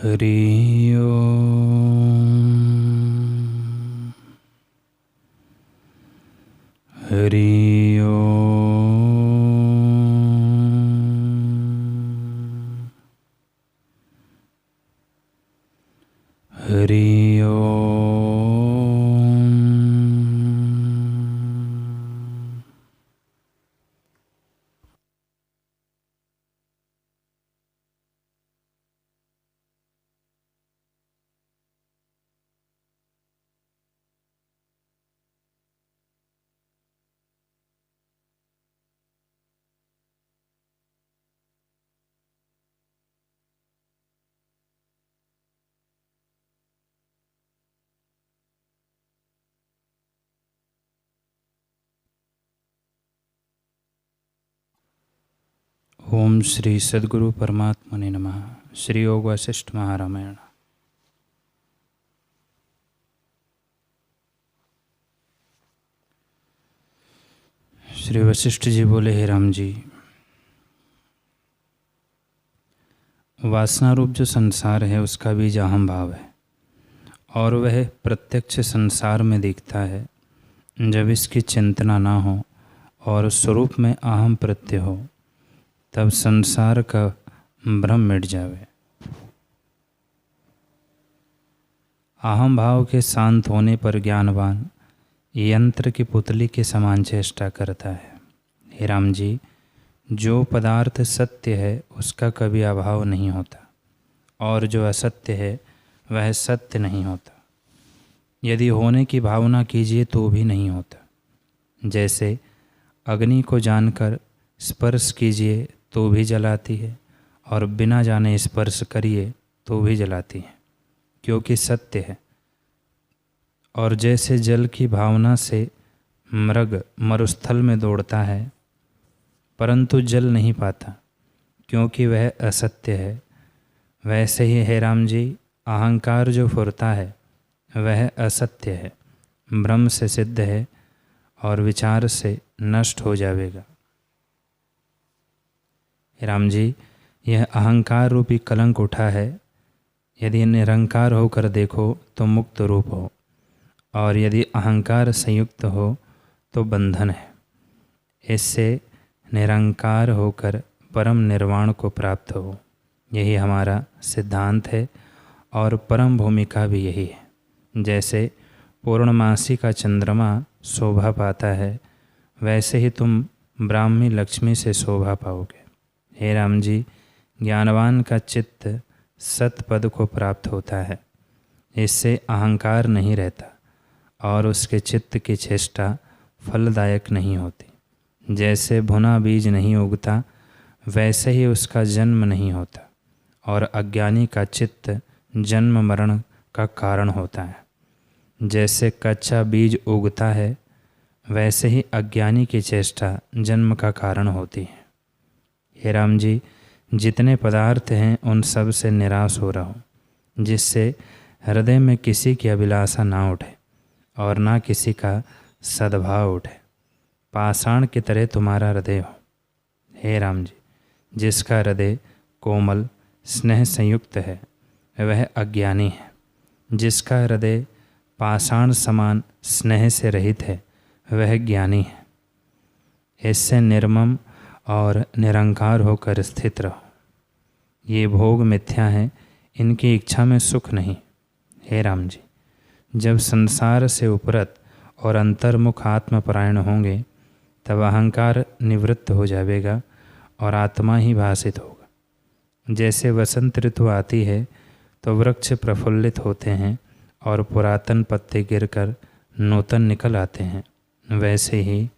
हरि ओम हरि ओम हरि ओम। ओम श्री सद्गुरु परमात्मने नमः। श्री योग वशिष्ठ महारामायण। श्री वशिष्ठ जी बोले, हे राम जी, वासना रूप जो संसार है उसका बीज अहम भाव है और वह प्रत्यक्ष संसार में दिखता है। जब इसकी चिंतना ना हो और स्वरूप में अहम प्रत्यय हो तब संसार का भ्रम मिट जावे। अहम भाव के शांत होने पर ज्ञानवान यंत्र की पुतली के समान चेष्टा करता है। हे राम जी, जो पदार्थ सत्य है उसका कभी अभाव नहीं होता और जो असत्य है वह सत्य नहीं होता। यदि होने की भावना कीजिए तो भी नहीं होता। जैसे अग्नि को जानकर स्पर्श कीजिए तो भी जलाती है और बिना जाने स्पर्श करिए तो भी जलाती है, क्योंकि सत्य है। और जैसे जल की भावना से मृग मरुस्थल में दौड़ता है परंतु जल नहीं पाता क्योंकि वह असत्य है, वैसे ही हे राम जी, अहंकार जो फुरता है वह असत्य है, भ्रम से सिद्ध है और विचार से नष्ट हो जाएगा। हे राम जी, यह अहंकार रूपी कलंक उठा है। यदि निरंकार होकर देखो तो मुक्त रूप हो और यदि अहंकार संयुक्त हो तो बंधन है। इससे निरंकार होकर परम निर्वाण को प्राप्त हो, यही हमारा सिद्धांत है और परम भूमिका भी यही है। जैसे पूर्णमासी का चंद्रमा शोभा पाता है वैसे ही तुम ब्राह्मी लक्ष्मी से शोभा पाओगे। हे राम जी, ज्ञानवान का चित्त सतपद को प्राप्त होता है, इससे अहंकार नहीं रहता और उसके चित्त की चेष्टा फलदायक नहीं होती। जैसे भुना बीज नहीं उगता वैसे ही उसका जन्म नहीं होता और अज्ञानी का चित्त जन्म मरण का कारण होता है। जैसे कच्चा बीज उगता है वैसे ही अज्ञानी की चेष्टा जन्म का कारण होती है। हे राम जी, जितने पदार्थ हैं उन सब से निराश हो रहा हूँ, जिससे हृदय में किसी की अभिलाषा ना उठे और ना किसी का सद्भाव उठे। पाषाण की तरह तुम्हारा हृदय हो। हे राम जी, जिसका हृदय कोमल स्नेह संयुक्त है वह अज्ञानी है, जिसका हृदय पाषाण समान स्नेह से रहित है वह ज्ञानी है। इससे निर्मम और निरंकार होकर स्थित रहो। ये भोग मिथ्या हैं, इनकी इच्छा में सुख नहीं। हे राम जी, जब संसार से उपरत और अंतर्मुख आत्मपरायण होंगे तब अहंकार निवृत्त हो जाएगा और आत्मा ही भासित होगा। जैसे वसंत ऋतु आती है तो वृक्ष प्रफुल्लित होते हैं और पुरातन पत्ते गिरकर नूतन निकल आते हैं, वैसे ही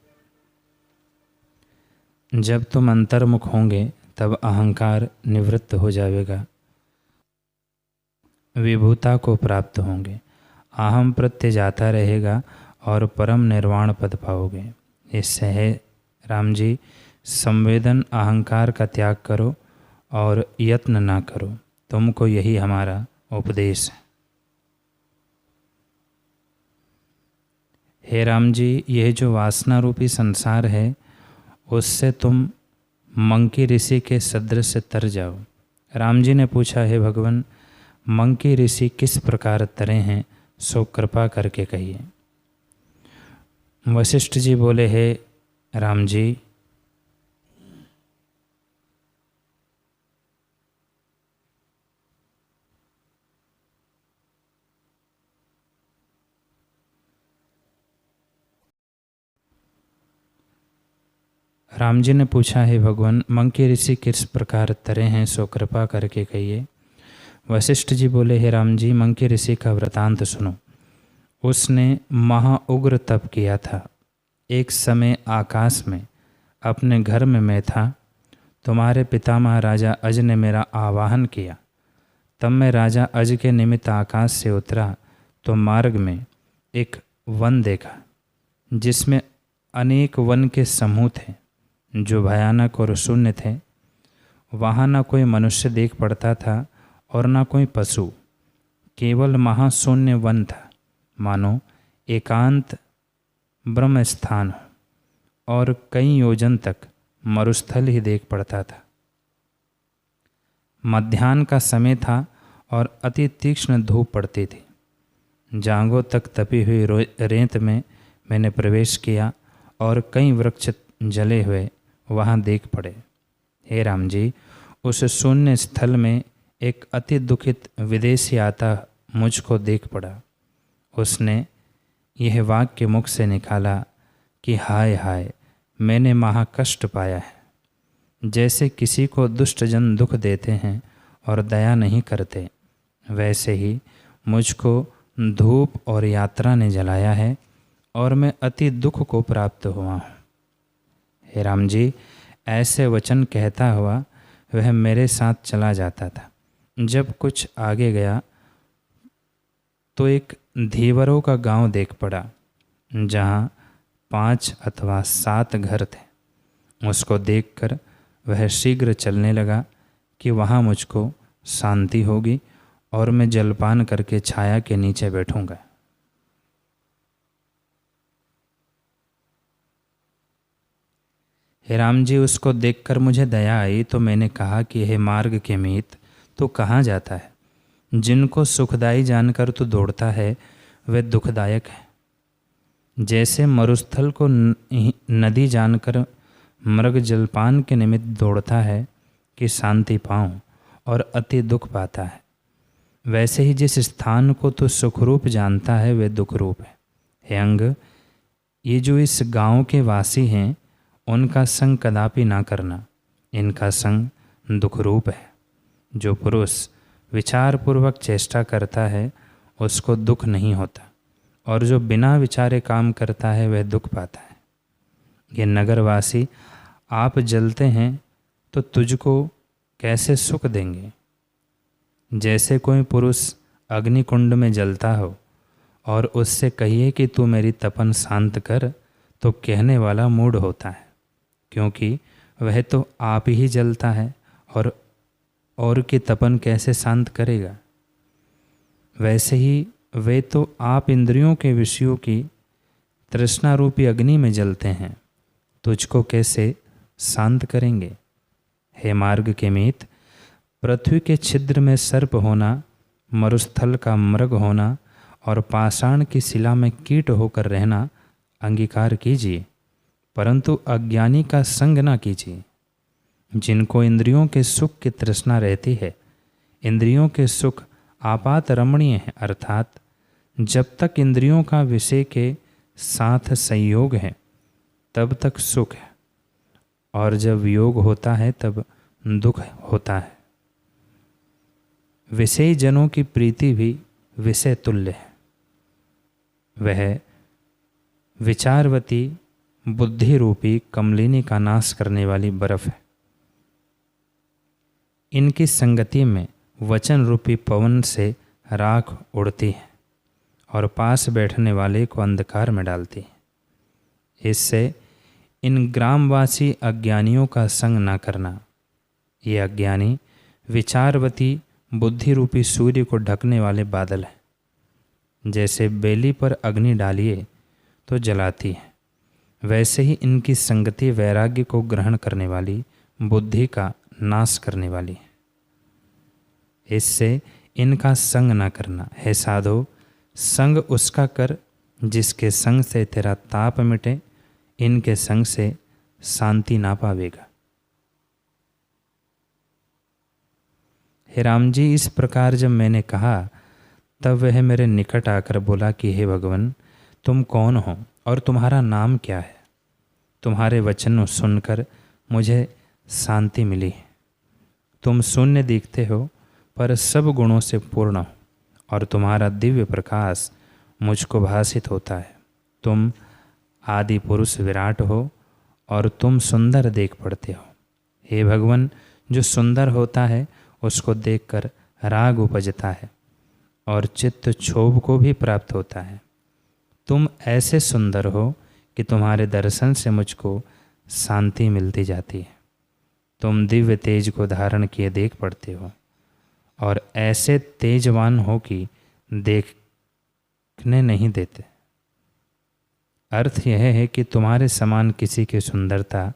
जब तुम अंतर्मुख होंगे तब अहंकार निवृत्त हो जाएगा, विभूता को प्राप्त होंगे, अहम प्रत्यय जाता रहेगा और परम निर्वाण पद पाओगे। इससे है राम जी, संवेदन अहंकार का त्याग करो और यत्न ना करो। तुमको यही हमारा उपदेश है। हे राम जी, यह जो वासना रूपी संसार है उससे तुम मंकी ऋषि के सदृश तर जाओ। राम जी ने पूछा, हे भगवान, मंकी ऋषि किस प्रकार तरे हैं, सो कृपा करके कहिए। वशिष्ठ जी बोले, हे राम जी, राम जी ने पूछा, है भगवान, मंकी ऋषि किस प्रकार तरे हैं, सो कृपा करके कहिए। वशिष्ठ जी बोले, हे राम जी, मंकी ऋषि का वृतांत सुनो। उसने महाउग्र तप किया था। एक समय आकाश में अपने घर में मैं था। तुम्हारे पितामह राजा अज ने मेरा आवाहन किया। तब मैं राजा अज के निमित्त आकाश से उतरा तो मार्ग में एक वन देखा, जिसमें अनेक वन के समूह थे, जो भयानक और शून्य थे। वहाँ न कोई मनुष्य देख पड़ता था और न कोई पशु, केवल महाशून्य वन था, मानो एकांत ब्रह्म स्थान हो, और कई योजन तक मरुस्थल ही देख पड़ता था। मध्याह्न का समय था और अति तीक्ष्ण धूप पड़ती थी। जांघों तक तपी हुई रेत में मैंने प्रवेश किया और कई वृक्ष जले हुए वहाँ देख पड़े। हे राम जी, उस शून्य स्थल में एक अति दुखित विदेशी आता मुझको देख पड़ा। उसने यह वाक्य मुख से निकाला कि हाय हाय, मैंने महाकष्ट पाया है। जैसे किसी को दुष्ट जन दुख देते हैं और दया नहीं करते, वैसे ही मुझको धूप और यात्रा ने जलाया है और मैं अति दुख को प्राप्त हुआ हूँ। हे राम जी, ऐसे वचन कहता हुआ वह मेरे साथ चला जाता था। जब कुछ आगे गया तो एक धीवरों का गांव देख पड़ा, जहाँ 5 अथवा 7 घर थे। उसको देखकर वह शीघ्र चलने लगा कि वहाँ मुझको शांति होगी और मैं जलपान करके छाया के नीचे बैठूंगा। हे राम जी, उसको देखकर मुझे दया आई तो मैंने कहा कि हे मार्ग के मीत, तू कहाँ जाता है? जिनको सुखदायी जानकर तू दौड़ता है, वे दुखदायक है। जैसे मरुस्थल को नदी जानकर मृग जलपान के निमित्त दौड़ता है कि शांति पाऊँ और अति दुख पाता है, वैसे ही जिस स्थान को तू सुखरूप जानता है, वे दुखरूप है। हे अंग, ये जो इस गांव के वासी हैं, उनका संग कदापि ना करना। इनका संग दुखरूप है। जो पुरुष विचारपूर्वक चेष्टा करता है, उसको दुख नहीं होता, और जो बिना विचारे काम करता है, वह दुख पाता है। ये नगरवासी आप जलते हैं तो तुझको कैसे सुख देंगे? जैसे कोई पुरुष अग्निकुंड में जलता हो और उससे कहिए कि तू मेरी तपन शांत कर, तो कहने वाला मूढ़ होता है, क्योंकि वह तो आप ही जलता है और की तपन कैसे शांत करेगा। वैसे ही वे तो आप इंद्रियों के विषयों की तृष्णा रूपी अग्नि में जलते हैं, तुझको कैसे शांत करेंगे। हे मार्ग के मीत, पृथ्वी के छिद्र में सर्प होना, मरुस्थल का मृग होना और पाषाण की शिला में कीट होकर रहना अंगीकार कीजिए, परंतु अज्ञानी का संग ना कीजिए। जिनको इंद्रियों के सुख की तृष्णा रहती है, इंद्रियों के सुख आपात रमणीय है, अर्थात जब तक इंद्रियों का विषय के साथ संयोग है तब तक सुख है, और जब वियोग होता है तब दुख होता है। विषयी जनों की प्रीति भी विषय तुल्य है। वह विचारवती बुद्धि रूपी कमलिनी का नाश करने वाली बर्फ है। इनकी संगति में वचन रूपी पवन से राख उड़ती है और पास बैठने वाले को अंधकार में डालती है। इससे इन ग्रामवासी अज्ञानियों का संग न करना। ये अज्ञानी विचारवती बुद्धि रूपी सूर्य को ढकने वाले बादल हैं। जैसे बेली पर अग्नि डालिए तो जलाती है, वैसे ही इनकी संगति वैराग्य को ग्रहण करने वाली बुद्धि का नाश करने वाली है। इससे इनका संग न करना। हे साधो, संग उसका कर जिसके संग से तेरा ताप मिटे, इनके संग से शांति ना पावेगा। हे राम जी, इस प्रकार जब मैंने कहा तब वह मेरे निकट आकर बोला कि हे भगवान, तुम कौन हो और तुम्हारा नाम क्या है? तुम्हारे वचन सुनकर मुझे शांति मिली है। तुम शून्य दिखते हो पर सब गुणों से पूर्ण हो और तुम्हारा दिव्य प्रकाश मुझको भासित होता है। तुम आदि पुरुष विराट हो और तुम सुंदर देख पड़ते हो। हे भगवान, जो सुंदर होता है उसको देखकर राग उपजता है और चित्त क्षोभ को भी प्राप्त होता है। तुम ऐसे सुंदर हो कि तुम्हारे दर्शन से मुझको शांति मिलती जाती है। तुम दिव्य तेज को धारण किए देख पड़ते हो और ऐसे तेजवान हो कि देखने नहीं देते। अर्थ यह है कि तुम्हारे समान किसी की सुंदरता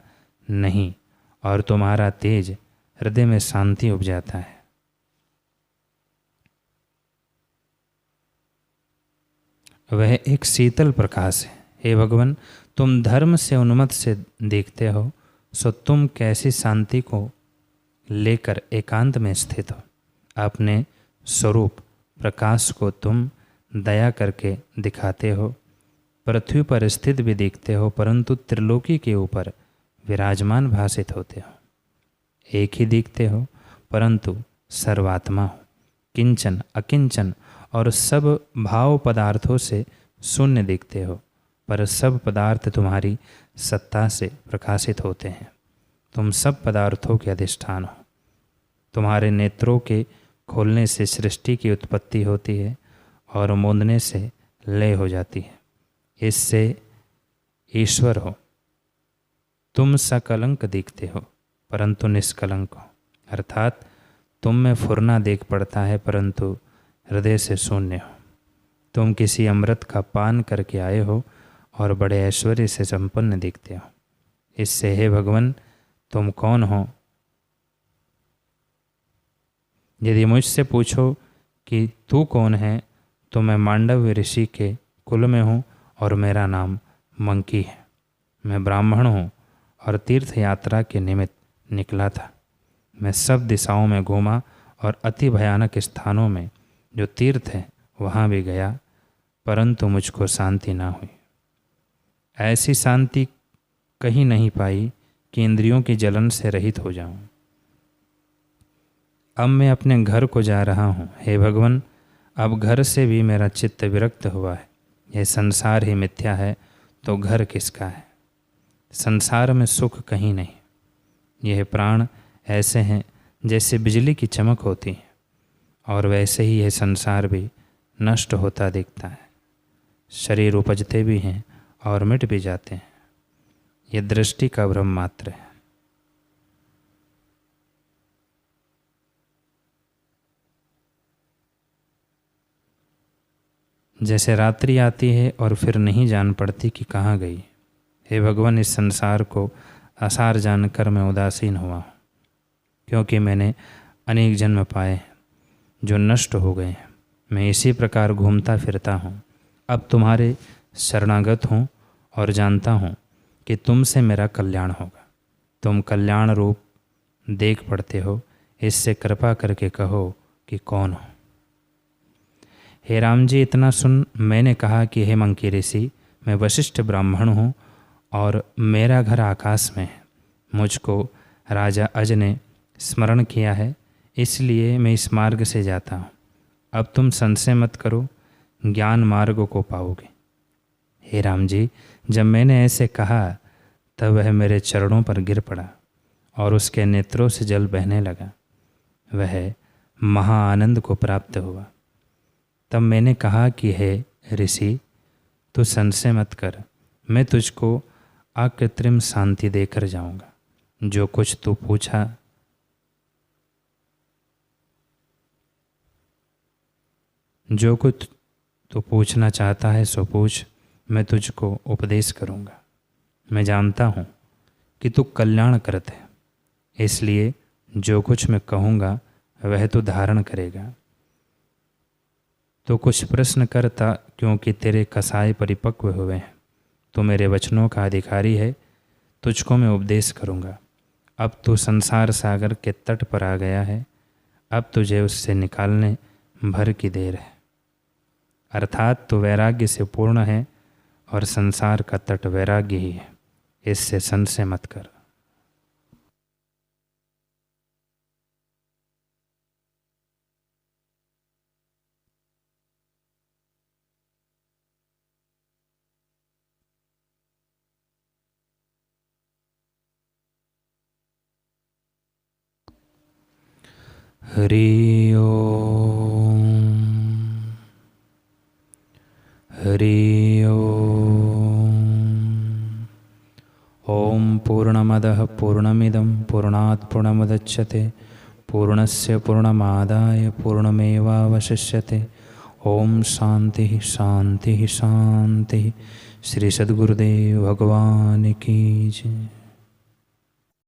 नहीं और तुम्हारा तेज हृदय में शांति उपजाता है। वह एक शीतल प्रकाश है। हे भगवान, तुम धर्म से उन्मत्त से देखते हो, सो तुम कैसी शांति को लेकर एकांत में स्थित हो। अपने स्वरूप प्रकाश को तुम दया करके दिखाते हो। पृथ्वी पर स्थित भी देखते हो परंतु त्रिलोकी के ऊपर विराजमान भासित होते हो। एक ही दिखते हो परंतु सर्वात्मा हो, किंचन अकिंचन और सब भाव पदार्थों से शून्य दिखते हो, पर सब पदार्थ तुम्हारी सत्ता से प्रकाशित होते हैं। तुम सब पदार्थों के अधिष्ठान हो। तुम्हारे नेत्रों के खोलने से सृष्टि की उत्पत्ति होती है और मूंदने से लय हो जाती है। इससे ईश्वर हो। तुम सकलंक दिखते हो परंतु निष्कलंक हो, अर्थात तुम में फुरना देख पड़ता है परंतु हृदय से शून्य हो। तुम किसी अमृत का पान करके आए हो और बड़े ऐश्वर्य से संपन्न दिखते हो। इससे हे भगवान, तुम कौन हो? यदि मुझसे पूछो कि तू कौन है तो मैं मांडव्य ऋषि के कुल में हूँ और मेरा नाम मंकी है। मैं ब्राह्मण हूँ और तीर्थ यात्रा के निमित्त निकला था। मैं सब दिशाओं में घूमा और अति भयानक स्थानों में जो तीर्थ हैं वहाँ भी गया परंतु मुझको शांति ना हुई। ऐसी शांति कहीं नहीं पाई कि इंद्रियों की जलन से रहित हो जाऊं। अब मैं अपने घर को जा रहा हूँ। हे भगवान, अब घर से भी मेरा चित्त विरक्त हुआ है। यह संसार ही मिथ्या है तो घर किसका है? संसार में सुख कहीं नहीं। यह प्राण ऐसे हैं जैसे बिजली की चमक होती है और वैसे ही यह संसार भी नष्ट होता दिखता है। शरीर उपजते भी हैं और मिट भी जाते हैं। यह दृष्टि का भ्रम मात्र है। जैसे रात्रि आती है और फिर नहीं जान पड़ती कि कहाँ गई। हे भगवान, इस संसार को आसार जानकर मैं उदासीन हुआ हूँ, क्योंकि मैंने अनेक जन्म पाए हैं जो नष्ट हो गए हैं। मैं इसी प्रकार घूमता फिरता हूँ। अब तुम्हारे शरणागत हूँ और जानता हूँ कि तुमसे मेरा कल्याण होगा। तुम कल्याण रूप देख पड़ते हो, इससे कृपा करके कहो कि कौन हो। हे राम जी, इतना सुन मैंने कहा कि हे मंकी ऋषि, मैं वशिष्ठ ब्राह्मण हूँ और मेरा घर आकाश में है। मुझको राजा अज ने स्मरण किया है, इसलिए मैं इस मार्ग से जाता हूँ। अब तुम संशय मत करो, ज्ञान मार्ग को पाओगे। हे राम जी, जब मैंने ऐसे कहा तब वह मेरे चरणों पर गिर पड़ा और उसके नेत्रों से जल बहने लगा। वह महाआनंद को प्राप्त हुआ। तब मैंने कहा कि हे ऋषि, तू संशय मत कर, मैं तुझको अकृत्रिम शांति देकर जाऊंगा। जो कुछ तू पूछना चाहता है सो पूछ, मैं तुझको उपदेश करूंगा। मैं जानता हूँ कि तू कल्याण करत है, इसलिए जो कुछ मैं कहूँगा वह तू धारण करेगा। तो कुछ प्रश्न करता, क्योंकि तेरे कसाय परिपक्व हुए हैं। तो मेरे वचनों का अधिकारी है, तुझको मैं उपदेश करूँगा। अब तू संसार सागर के तट पर आ गया है, अब तुझे उससे निकालने भर की देर है। अर्थात तू वैराग्य से पूर्ण है और संसार का तट वैराग्य ही है, इससे संशय मत कर। हरि ओम, हरि ओम। ओम पूर्णमदः पूर्णमिदं पूर्णात् पूर्णमुदच्यते पूर्णस्य पूर्णमादाय पूर्णमेवावशिष्यते। ओम शांति शांति शांति। श्री सद्गुरुदेव भगवान की जय।